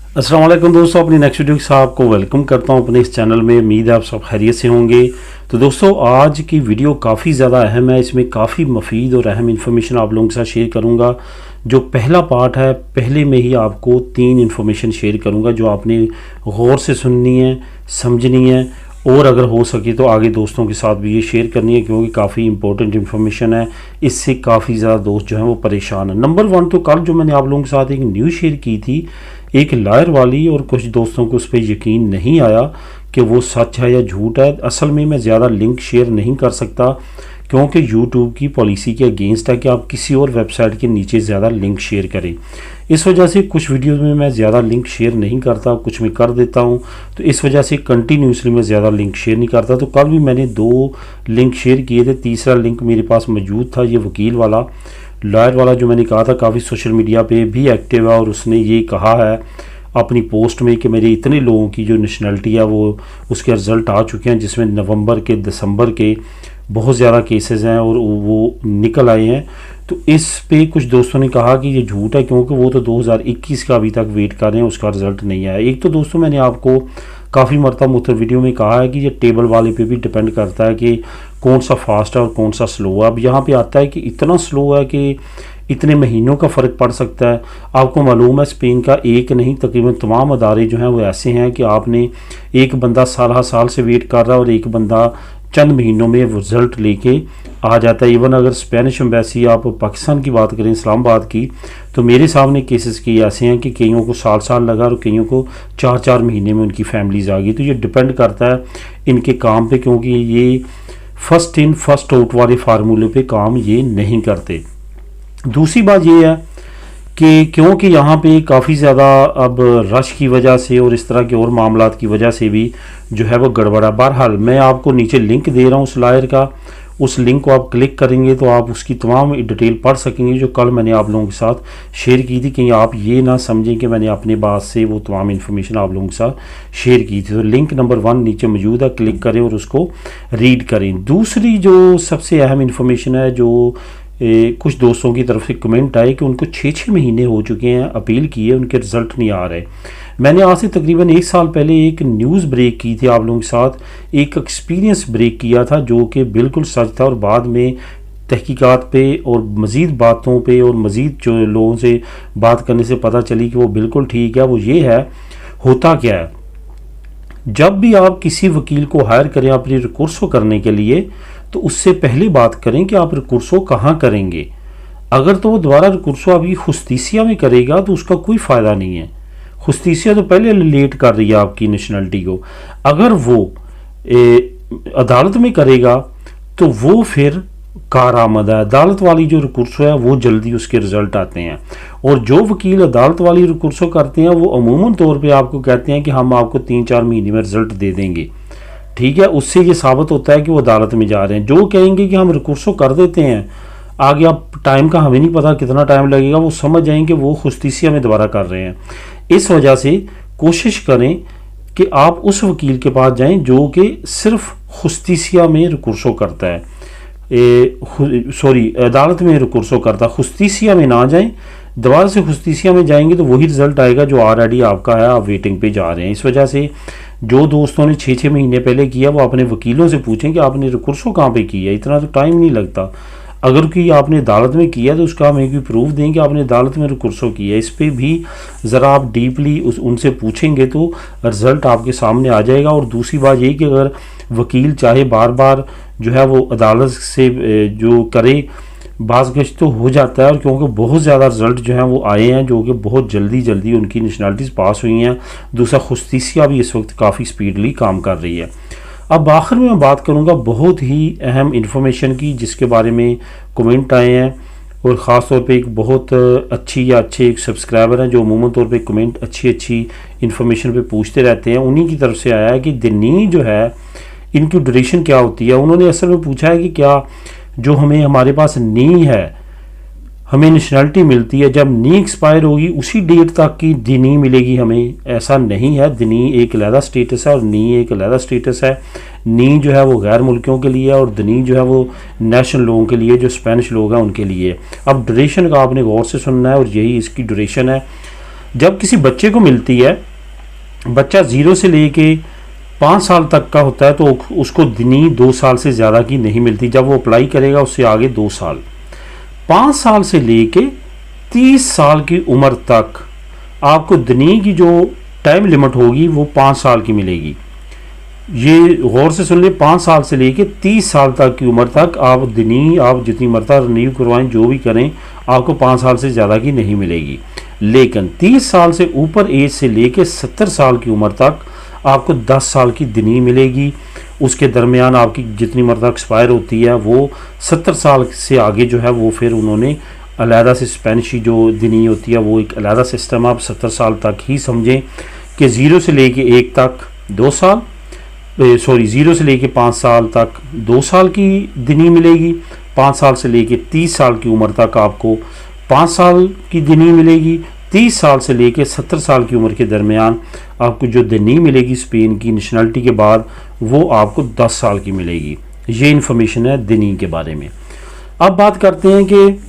अस्सलाम वालेकुम दोस्तों, अपनी नेक्स्ट वीडियो के साथ आपको वेलकम करता हूं अपने इस चैनल में। उम्मीद है आप सब खैरियत से होंगे। तो दोस्तों, आज की वीडियो काफ़ी ज़्यादा अहम है। इसमें काफ़ी मुफीद और अहम इन्फॉर्मेशन आप लोगों के साथ शेयर करूंगा। जो पहला पार्ट है, पहले में ही आपको 3 इन्फॉर्मेशन शेयर करूंगा जो आपने गौर से सुननी है, समझनी है और अगर हो सके तो आगे दोस्तों के साथ भी ये शेयर करनी है, क्योंकि काफ़ी इंपॉर्टेंट इन्फॉर्मेशन है। इससे काफ़ी ज़्यादा दोस्त जो हैं वो परेशान हैं। नंबर 1 तो कल जो मैंने आप लोगों के साथ एक न्यूज़ शेयर की थी, एक लॉयर वाली, और कुछ दोस्तों को उस पर यकीन नहीं आया कि वो सच है या झूठ है। असल में मैं ज़्यादा लिंक शेयर नहीं कर सकता, क्योंकि यूट्यूब की पॉलिसी के अगेंस्ट है कि आप किसी और वेबसाइट के नीचे ज़्यादा लिंक शेयर करें। इस वजह से कुछ वीडियोस में मैं ज़्यादा लिंक शेयर नहीं करता, कुछ में कर देता हूं। तो इस वजह से कंटिन्यूसली मैं ज़्यादा लिंक शेयर नहीं करता। तो कल भी मैंने 2 लिंक शेयर किए थे, तीसरा लिंक मेरे पास मौजूद था। ये वकील वाला, लॉयर वाला जो मैंने कहा था, काफ़ी सोशल मीडिया पे भी एक्टिव है और उसने ये कहा है अपनी पोस्ट में कि मेरे इतने लोगों की जो नेशनलिटी है वो उसके रिज़ल्ट आ चुके हैं, जिसमें नवंबर के, दिसंबर के बहुत ज़्यादा केसेस हैं और वो निकल आए हैं। तो इस पे कुछ दोस्तों ने कहा कि ये झूठ है, क्योंकि वो तो 2021 का अभी तक वेट कर रहे हैं, उसका रिज़ल्ट नहीं आया। एक तो दोस्तों, मैंने आपको काफ़ी मरतबा मुख्तलिफ वीडियो में कहा है कि ये टेबल वाले पे भी डिपेंड करता है कि कौन सा फास्ट है और कौन सा स्लो है। अब यहाँ पे आता है कि इतना स्लो है कि इतने महीनों का फ़र्क पड़ सकता है। आपको मालूम है, स्पेन का एक नहीं तकरीबन तमाम अदारे जो हैं वो ऐसे हैं कि आपने एक बंदा साल से वेट कर रहा है और एक बंदा चंद महीनों में रिज़ल्ट लेके आ जाता है। इवन अगर स्पेनिश एम्बेसी, आप पाकिस्तान की बात करें, इस्लामाबाद की, तो मेरे सामने केसेस की ऐसे हैं कि कईयों को साल लगा और कईयों को 4 महीने में उनकी फैमिलीज आ गई। तो ये डिपेंड करता है इनके काम पे, क्योंकि ये फर्स्ट इन फर्स्ट आउट वाले फार्मूले पे काम ये नहीं करते। दूसरी बात ये है कि क्योंकि यहाँ पे काफ़ी ज़्यादा अब रश की वजह से और इस तरह के और मामलात की वजह से भी जो है वो गड़बड़ा। बहरहाल मैं आपको नीचे लिंक दे रहा हूँ उस लॉयर का, उस लिंक को आप क्लिक करेंगे तो आप उसकी तमाम डिटेल पढ़ सकेंगे जो कल मैंने आप लोगों के साथ शेयर की थी। कहीं आप ये ना समझें कि मैंने अपने बात से वो तमाम इन्फॉर्मेशन आप लोगों के साथ शेयर की थी। तो लिंक नंबर 1 नीचे मौजूद है, क्लिक करें और उसको रीड करें। दूसरी जो सबसे अहम इन्फॉर्मेशन है, जो कुछ दोस्तों की तरफ से कमेंट आए कि उनको 6 महीने हो चुके हैं अपील की है, उनके रिज़ल्ट नहीं आ रहे। मैंने आज से तकरीबन 1 साल पहले एक न्यूज़ ब्रेक की थी आप लोगों के साथ, एक एक्सपीरियंस ब्रेक किया था जो कि बिल्कुल सच था, और बाद में तहकीकात पे और मज़ीद बातों पे और मज़ीद जो लोगों से बात करने से पता चली कि वो बिल्कुल ठीक है। वो ये है, होता क्या है, जब भी आप किसी वकील को हायर करें अपनी रिकॉर्ड्स करने के लिए, तो उससे पहले बात करें कि आप रिकॉर्ड्स कहाँ करेंगे। अगर तो वो दोबारा रिकॉर्ड्स आपकी खुस्तीसिया में करेगा तो उसका कोई फ़ायदा नहीं है। खुस्तीसिया तो पहले लेट कर रही है आपकी नेशनलिटी को। अगर वो अदालत में करेगा तो वो फिर कारआमद है। अदालत वाली जो रिकॉर्ड्स है वो जल्दी उसके रिज़ल्ट आते हैं, और जो वकील अदालत वाली रिकॉर्ड्स करते हैं वो अमूमन तौर पे आपको कहते हैं कि हम आपको 3-4 महीने में रिज़ल्ट दे देंगे। ठीक है, उससे ये साबित होता है कि वो अदालत में जा रहे हैं। जो कहेंगे कि हम रिकॉर्ड्स कर देते हैं, आगे आप टाइम का हमें नहीं पता कितना टाइम लगेगा, वो समझ जाएंगे वो खुस्तीसिया में दोबारा कर रहे हैं। इस वजह से कोशिश करें कि आप उस वकील के पास जाएं जो कि सिर्फ खुस्तीसिया में रिकॉर्ड्स करता है, अदालत में रिकॉर्ड्स करता है। खुस्तीसिया में ना जाएं, दोबारा से खुस्तीसिया में जाएंगे तो वही रिज़ल्ट आएगा जो ऑलरेडी आपका है, आप वेटिंग पे जा रहे हैं। इस वजह से जो दोस्तों ने 6 महीने पहले किया वो अपने वकीलों से पूछें कि आपने रिकॉर्ड्स कहाँ पे किया, इतना तो टाइम नहीं लगता। अगर कि आपने अदालत में किया तो उसका हमें भी प्रूफ दें कि आपने अदालत में रिकॉर्ड्स किया। इस पर भी ज़रा आप डीपली उनसे पूछेंगे तो रिज़ल्ट आपके सामने आ जाएगा। और दूसरी बात ये कि अगर वकील चाहे बार बार जो है वो अदालत से जो करे, बाज़ गश तो हो जाता है, और क्योंकि बहुत ज़्यादा रिज़ल्ट जो हैं वो आए हैं जो कि बहुत जल्दी उनकी नेशनलिटीज़ पास हुई हैं। दूसरा, खुस्तीसिया भी इस वक्त काफ़ी स्पीडली काम कर रही है। अब आखिर में मैं बात करूंगा बहुत ही अहम इन्फॉर्मेशन की, जिसके बारे में कमेंट आए हैं, और ख़ास तौर पे एक बहुत अच्छी या अच्छे एक सब्सक्राइबर हैं जो अमूमन तौर पे कमेंट अच्छी इन्फॉर्मेशन पे पूछते रहते हैं। उन्हीं की तरफ से आया है कि दिनी जो है इनकी ड्यूरेशन क्या होती है। उन्होंने असल में पूछा है कि क्या जो हमारे पास नी है, हमें नेशनलिटी मिलती है, जब नी एक्सपायर होगी उसी डेट तक की दिनी मिलेगी हमें? ऐसा नहीं है। दिनी एक अलहदा स्टेटस है और नी एक अलहदा स्टेटस है। नी जो है वो गैर मुल्कियों के लिए है और दनी जो है वो नेशनल लोगों के लिए, जो स्पेनिश लोग हैं उनके लिए। अब ड्यूरेशन का आपने गौर से सुनना है और यही इसकी ड्यूरेशन है। जब किसी बच्चे को मिलती है, बच्चा 0 से लेके 5 साल तक का होता है, तो उसको दिनी 2 साल से ज़्यादा की नहीं मिलती। जब वो अप्लाई करेगा उससे आगे 2 साल। 5 साल से लेके 30 साल की उम्र तक आपको दिनी की जो टाइम लिमिट होगी वो 5 साल की मिलेगी। ये गौर से सुन ले, 5 साल से लेके 30 साल तक की उम्र तक आप दिनी आप जितनी मरता रिन्यू करवाएं, जो भी करें, आपको 5 साल से ज़्यादा की नहीं मिलेगी। लेकिन 30 साल से ऊपर एज से लेके 70 साल की उम्र तक आपको 10 साल की दिनी मिलेगी। उसके दरमियान आपकी जितनी मरता एक्सपायर होती है वो 70 साल से आगे जो है वो फिर उन्होंने अलहदा से स्पेनिश की जो दिनी होती है वो एक अलहदा सिस्टम, आप 70 साल तक ही समझें कि 0 से लेके 1 तक 2 साल, 0 से लेके 5 साल तक 2 साल की दिनी मिलेगी। 5 साल से लेके 30 साल की उम्र तक आपको 5 साल की दिनी मिलेगी। 30 साल से लेके 70 साल की उम्र के दरमियान आपको जो दिनी मिलेगी स्पेन की नेशनलिटी के बाद, वो आपको 10 साल की मिलेगी। ये इन्फॉर्मेशन है दिनी के बारे में। अब बात करते हैं कि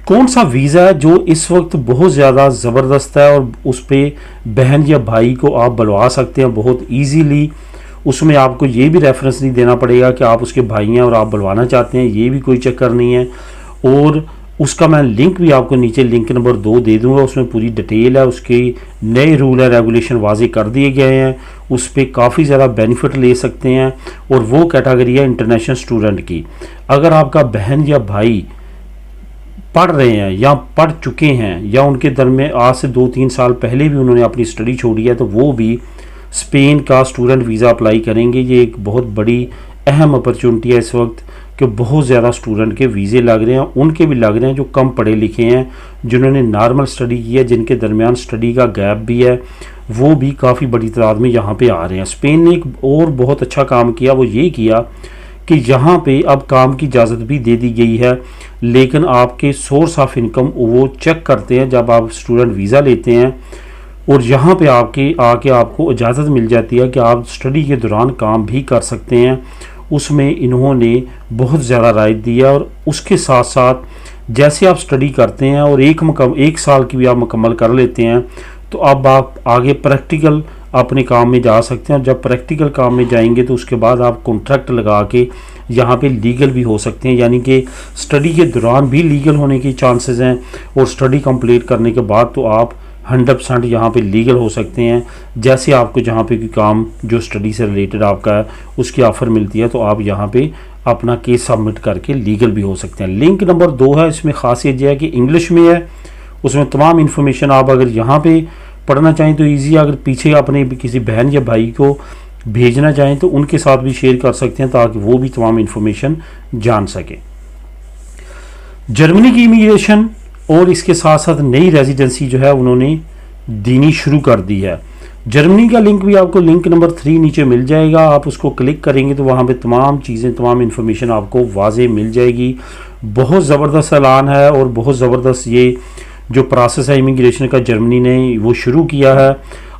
कौन सा वीज़ा है जो इस वक्त बहुत ज़्यादा ज़बरदस्त है और उस पर बहन या भाई को आप बुलवा सकते हैं बहुत इजीली। उसमें आपको ये भी रेफरेंस नहीं देना पड़ेगा कि आप उसके भाई हैं और आप बुलवाना चाहते हैं, ये भी कोई चक्कर नहीं है। और उसका मैं लिंक भी आपको नीचे लिंक नंबर 2 दे दूंगा, उसमें पूरी डिटेल है, उसके नए रूल है रेगुलेशन वाजे कर दिए गए हैं, उस पर काफ़ी ज़्यादा बेनिफिट ले सकते हैं। और वो कैटेगरी है इंटरनेशनल स्टूडेंट की। अगर आपका बहन या भाई पढ़ रहे हैं या पढ़ चुके हैं या उनके दरमियान आज से 2-3 साल पहले भी उन्होंने अपनी स्टडी छोड़ी है, तो वो भी स्पेन का स्टूडेंट वीज़ा अप्लाई करेंगे। ये एक बहुत बड़ी अहम अपॉर्चुनिटी है इस वक्त कि बहुत ज़्यादा स्टूडेंट के वीज़े लग रहे हैं, उनके भी लग रहे हैं जो कम पढ़े लिखे हैं, जिन्होंने नॉर्मल स्टडी की है, जिनके दरमियान स्टडी का गैप भी है, वो भी काफ़ी बड़ी तादाद में यहाँ पे आ रहे हैं। स्पेन ने एक और बहुत अच्छा काम किया, वो ये किया कि यहाँ पे अब काम की इजाज़त भी दे दी गई है, लेकिन आपके सोर्स ऑफ इनकम वो चेक करते हैं जब आप स्टूडेंट वीज़ा लेते हैं, और यहाँ पे आके आपको इजाज़त मिल जाती है कि आप स्टडी के दौरान काम भी कर सकते हैं। उसमें इन्होंने बहुत ज़्यादा राहत दी है। और उसके साथ साथ जैसे आप स्टडी करते हैं और एक साल की भी आप मुकम्मल कर लेते हैं, तो अब आप आगे प्रैक्टिकल अपने काम में जा सकते हैं। और जब प्रैक्टिकल काम में जाएंगे तो उसके बाद आप कॉन्ट्रैक्ट लगा के यहाँ पे लीगल भी हो सकते हैं, यानी कि स्टडी के दौरान भी लीगल होने की चांसेस हैं, और स्टडी कंप्लीट करने के बाद तो आप 100% यहाँ पे लीगल हो सकते हैं। जैसे आपको जहाँ पे कोई काम जो स्टडी से रिलेटेड आपका है उसकी ऑफ़र मिलती है, तो आप यहाँ पे अपना केस सबमिट करके लीगल भी हो सकते हैं। लिंक नंबर 2 है, इसमें खासियत यह है कि इंग्लिश में है, उसमें तमाम इन्फॉर्मेशन आप अगर यहाँ पे पढ़ना चाहें तो ईजी, अगर पीछे अपने किसी बहन या भाई को भेजना चाहें तो उनके साथ भी शेयर कर सकते हैं ताकि वो भी तमाम इन्फॉर्मेशन जान सकें। जर्मनी की इमिग्रेशन और इसके साथ साथ नई रेजिडेंसी जो है उन्होंने देनी शुरू कर दी है। जर्मनी का लिंक भी आपको लिंक नंबर 3 नीचे मिल जाएगा, आप उसको क्लिक करेंगे तो वहाँ पे तमाम चीज़ें तमाम इन्फॉर्मेशन आपको वाज़े मिल जाएगी। बहुत ज़बरदस्त ऐलान है और बहुत ज़बरदस्त ये जो प्रोसेस है इमिग्रेशन का जर्मनी ने वो शुरू किया है।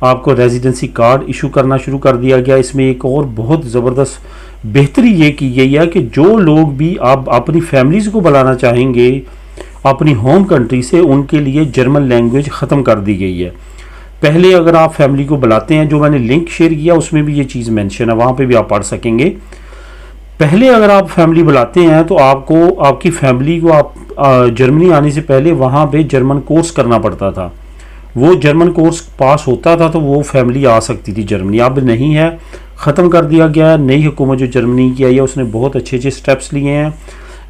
आपको रेजिडेंसी कार्ड इशू करना शुरू कर दिया गया। इसमें एक और बहुत ज़बरदस्त बेहतरी ये की गई है कि जो लोग भी आप अपनी फैमिलीज़ को बुलाना चाहेंगे अपनी होम कंट्री से, उनके लिए जर्मन लैंग्वेज ख़त्म कर दी गई है। पहले अगर आप फैमिली को बुलाते हैं, जो मैंने लिंक शेयर किया उसमें भी ये चीज़ मेंशन है, वहाँ पे भी आप पढ़ सकेंगे। पहले अगर आप फैमिली बुलाते हैं तो आपको आपकी फैमिली को आप जर्मनी आने से पहले वहाँ पे जर्मन कोर्स करना पड़ता था। वो जर्मन कोर्स पास होता था तो वो फैमिली आ सकती थी जर्मनी। अब नहीं है, ख़त्म कर दिया गया है। नई हुकूमत जो जर्मनी की आई है उसने बहुत अच्छे अच्छे स्टेप्स लिए हैं।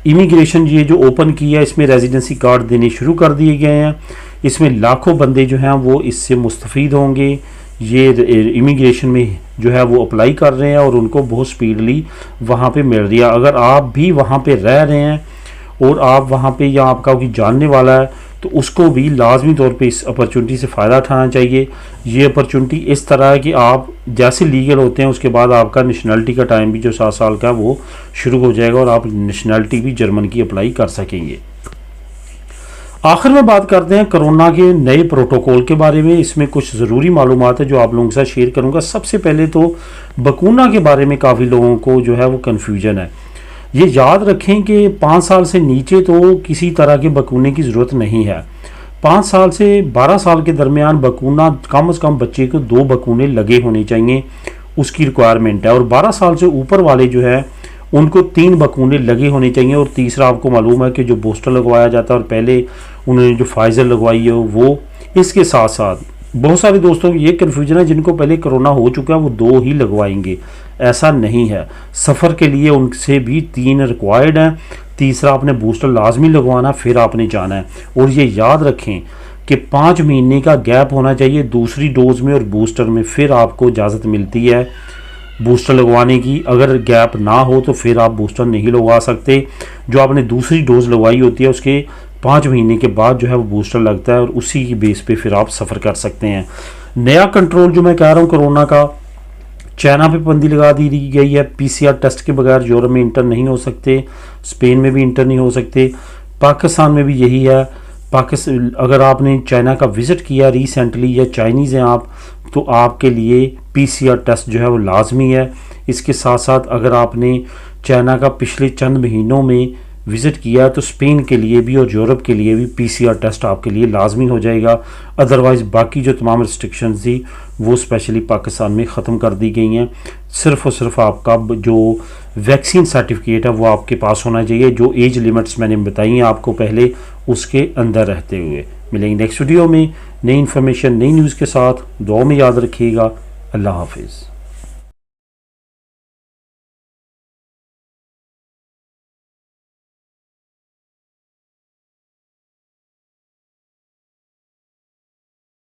इमिग्रेशन ये जो ओपन की है इसमें रेजिडेंसी कार्ड देने शुरू कर दिए गए हैं। इसमें लाखों बंदे जो हैं वो इससे मुस्तफ़ीद होंगे। ये इमिग्रेशन में जो है वो अप्लाई कर रहे हैं और उनको बहुत स्पीडली वहाँ पे मिल रही है। अगर आप भी वहाँ पे रह रहे हैं और आप वहाँ पे या आपका कोई जानने वाला है तो उसको भी लाजमी तौर पे इस अपॉर्चुनिटी से फ़ायदा उठाना चाहिए। ये अपॉर्चुनिटी इस तरह है कि आप जैसे लीगल होते हैं उसके बाद आपका नेशनलिटी का टाइम भी जो 7 साल का वो शुरू हो जाएगा और आप नेशनलिटी भी जर्मन की अप्लाई कर सकेंगे। आखिर में बात करते हैं कोरोना के नए प्रोटोकॉल के बारे में। इसमें कुछ ज़रूरी मालूमात है जो आप लोगों के साथ शेयर करूँगा। सबसे पहले तो बकूना के बारे में काफ़ी लोगों को जो है वो कन्फ्यूजन है। ये याद रखें कि 5 साल से नीचे तो किसी तरह के बकूने की ज़रूरत नहीं है। 5 साल से 12 साल के दरमियान बकूना कम से कम बच्चे को 2 बकूने लगे होने चाहिए, उसकी रिक्वायरमेंट है। और 12 साल से ऊपर वाले जो है उनको 3 बकूने लगे होने चाहिए। और तीसरा आपको मालूम है कि जो बूस्टर लगवाया जाता है और पहले उन्होंने जो फाइजर लगवाई है वो, इसके साथ साथ बहुत सारे दोस्तों को ये कन्फ्यूजन है जिनको पहले कोरोना हो चुका है वो 2 ही लगवाएंगे। ऐसा नहीं है, सफ़र के लिए उनसे भी 3 रिक्वायर्ड हैं। तीसरा आपने बूस्टर लाजमी लगवाना, फिर आपने जाना है। और ये याद रखें कि 5 महीने का गैप होना चाहिए दूसरी डोज में और बूस्टर में, फिर आपको इजाज़त मिलती है बूस्टर लगवाने की। अगर गैप ना हो तो फिर आप बूस्टर नहीं लगवा सकते। जो आपने दूसरी डोज लगवाई होती है उसके 5 महीने के बाद जो है वो बूस्टर लगता है और उसी की बेस पे फिर आप सफ़र कर सकते हैं। नया कंट्रोल जो मैं कह रहा हूँ कोरोना का, चाइना पे पाबंदी लगा दी गई है, पीसीआर टेस्ट के बगैर यूरोप में इंटर नहीं हो सकते, स्पेन में भी इंटर नहीं हो सकते, पाकिस्तान में भी यही है। पाकिस्तान अगर आपने चाइना का विज़िट किया रिसेंटली या चाइनीज़ हैं आप, तो आपके लिए पीसीआर टेस्ट जो है वो लाजमी है। इसके साथ साथ अगर आपने चाइना का पिछले चंद महीनों में विज़िट किया तो स्पेन के लिए भी और यूरोप के लिए भी पीसीआर टेस्ट आपके लिए लाजमी हो जाएगा। अदरवाइज़ बाकी जो तमाम रिस्ट्रिक्शंस थी वो स्पेशली पाकिस्तान में ख़त्म कर दी गई हैं। सिर्फ़ और सिर्फ आपका जो वैक्सीन सर्टिफिकेट है वो आपके पास होना चाहिए, जो एज लिमिट्स मैंने बताई हैं आपको पहले, उसके अंदर रहते हुए। मिलेंगे नेक्स्ट वीडियो में नई इन्फॉर्मेशन नई न्यूज़ के साथ। दुआ में याद रखिएगा। अल्लाह हाफिज़।